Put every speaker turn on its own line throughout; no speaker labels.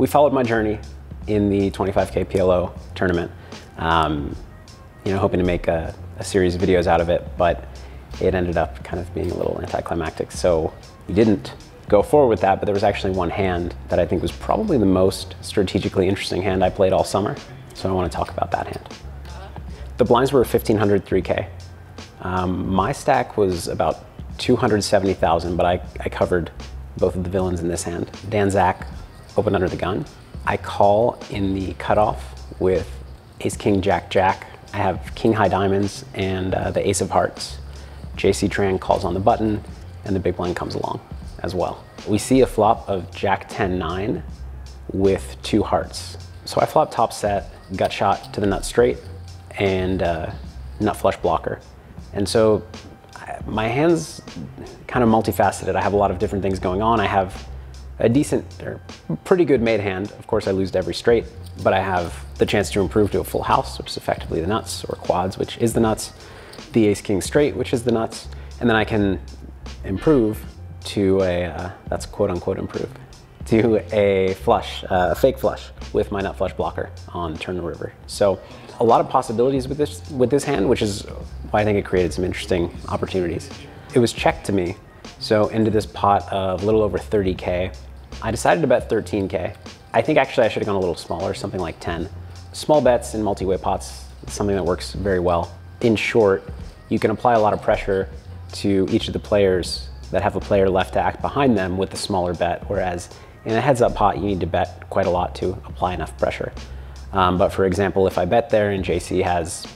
we followed my journey in the 25k PLO tournament, you know, hoping to make a series of videos out of it, but it ended up kind of being a little anticlimactic. So we didn't go forward with that, but there was actually one hand that I think was probably the most strategically interesting hand I played all summer. So I want to talk about that hand. The blinds were 1,500 3K. My stack was about 270,000, but I covered both of the villains in this hand. Dan Zach opened under the gun. I call in the cutoff with ace, king, jack, jack. I have king high diamonds and the ace of hearts. JC Tran calls on the button and the big blind comes along as well. We see a flop of jack 10 9 with 2 hearts. So I flop top set, gut shot to the nut straight and nut flush blocker. And so my hand's kind of multifaceted. I have a lot of different things going on. I have a decent or pretty good made hand. Of course I lose to every straight, but I have the chance to improve to a full house, which is effectively the nuts, or quads, which is the nuts, the ace king straight, which is the nuts, and then I can improve to a, that's quote unquote improve, to a flush, a fake flush with my nut flush blocker on turn the river. So a lot of possibilities with this hand, which is why I think it created some interesting opportunities. It was checked to me, so into this pot of a little over 30K, I decided to bet 13K. I think actually I should have gone a little smaller, something like 10. Small bets in multi-way pots is something that works very well. In short, you can apply a lot of pressure to each of the players that have a player left to act behind them with the smaller bet, whereas in a heads-up pot, you need to bet quite a lot to apply enough pressure. But for example, if I bet there and JC has,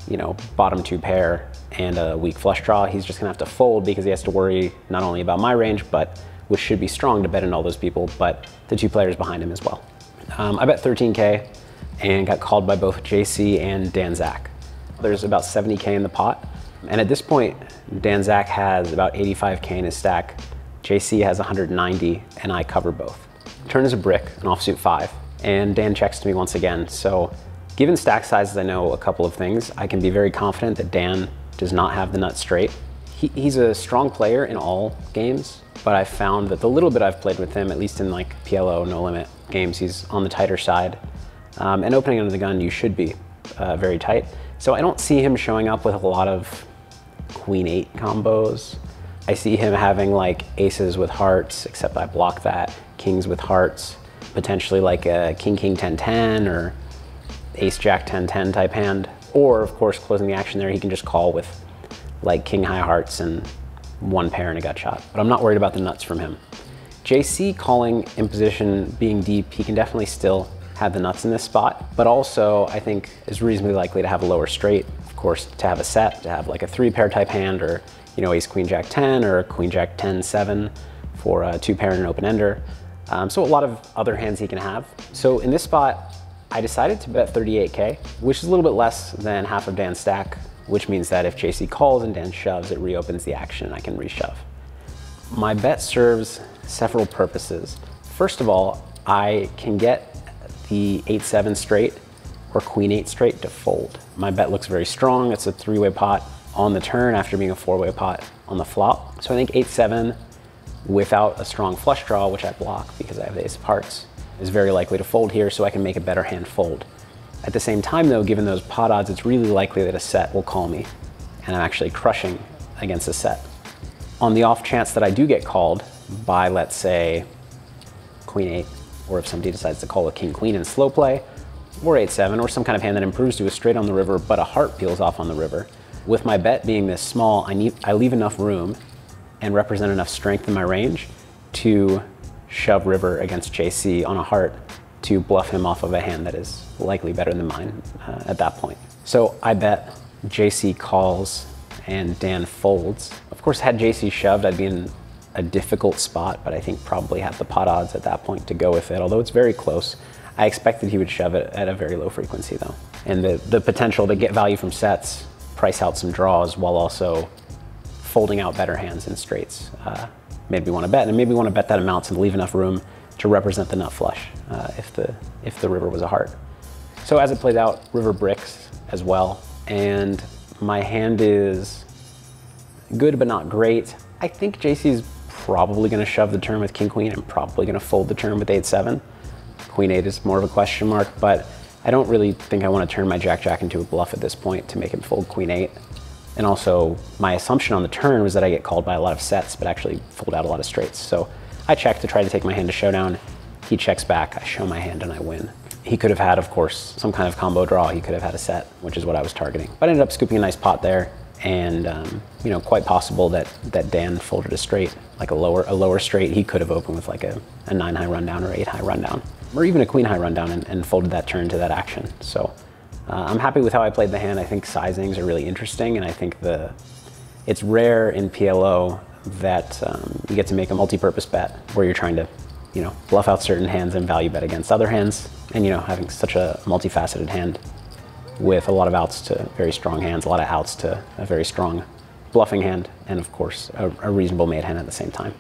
you know, bottom 2 pair and a weak flush draw, he's just gonna have to fold because he has to worry not only about my range, but which should be strong to bet in all those people, but the 2 players behind him as well. I bet 13K and got called by both JC and Dan Zach. There's about 70K in the pot. And at this point, Dan Zach has about 85K in his stack. JC has 190 and I cover both. Turn is a brick, an offsuit 5, and Dan checks to me once again. So given stack sizes, I know a couple of things. I can be very confident that Dan does not have the nut straight. He's a strong player in all games, but I found that the little bit I've played with him, at least in like PLO, no limit games, he's on the tighter side. And opening under the gun, you should be very tight. So I don't see him showing up with a lot of queen 8 combos. I see him having like aces with hearts, except I block that, kings with hearts, potentially like a king, king, 10, 10, or ace, jack, 10, 10 type hand. Or of course, closing the action there, he can just call with like king high hearts and 1 pair and a gut shot. But I'm not worried about the nuts from him. JC calling in position, being deep, he can definitely still have the nuts in this spot, but also I think is reasonably likely to have a lower straight. Of course, to have a set, to have like a 3 pair type hand, or you know, ace queen jack 10 or queen jack 10 7 for a 2 pair and an open ender. So a lot of other hands he can have. So in this spot, I decided to bet 38K, which is a little bit less than half of Dan's stack, which means that if JC calls and Dan shoves, it reopens the action and I can reshove. My bet serves several purposes. First of all, I can get the 8-7 straight or queen 8 straight to fold. My bet looks very strong. It's a 3-way pot on the turn after being a 4-way pot on the flop. So I think 8-7 without a strong flush draw, which I block because I have the ace of hearts, is very likely to fold here, so I can make a better hand fold. At the same time though, given those pot odds, it's really likely that a set will call me and I'm actually crushing against a set. On the off chance that I do get called by, let's say, queen 8, or if somebody decides to call a king queen in slow play, or 8-7, or some kind of hand that improves to a straight on the river, but a heart peels off on the river. With my bet being this small, I leave enough room and represent enough strength in my range to shove river against JC on a heart to bluff him off of a hand that is likely better than mine at that point. So I bet JC calls and Dan folds. Of course, had JC shoved, I'd be in a difficult spot, but I think probably have the pot odds at that point to go with it, although it's very close. I expected he would shove it at a very low frequency though. And the potential to get value from sets, price out some draws while also folding out better hands in straights made me want to bet, and maybe want to bet that amount and leave enough room to represent the nut flush if the river was a heart. So as it played out, river bricks as well, and my hand is good but not great. I think JC's probably going to shove the turn with king queen and probably going to fold the turn with 8-7. Queen 8 is more of a question mark, but I don't really think I want to turn my jack-jack into a bluff at this point to make him fold queen 8. And also, my assumption on the turn was that I get called by a lot of sets, but actually fold out a lot of straights. So I check to try to take my hand to showdown. He checks back, I show my hand, and I win. He could have had, of course, some kind of combo draw. He could have had a set, which is what I was targeting. But I ended up scooping a nice pot there, and you know, quite possible that Dan folded a straight, like a lower straight. He could have opened with like a 9-high rundown or 8-high rundown, or even a queen-high rundown, and folded that turn to that action. So I'm happy with how I played the hand. I think sizings are really interesting, and I think it's rare in PLO that you get to make a multi-purpose bet where you're trying to, you know, bluff out certain hands and value bet against other hands. And, you know, having such a multifaceted hand with a lot of outs to very strong hands, a lot of outs to a very strong bluffing hand, and of course, a reasonable made hand at the same time.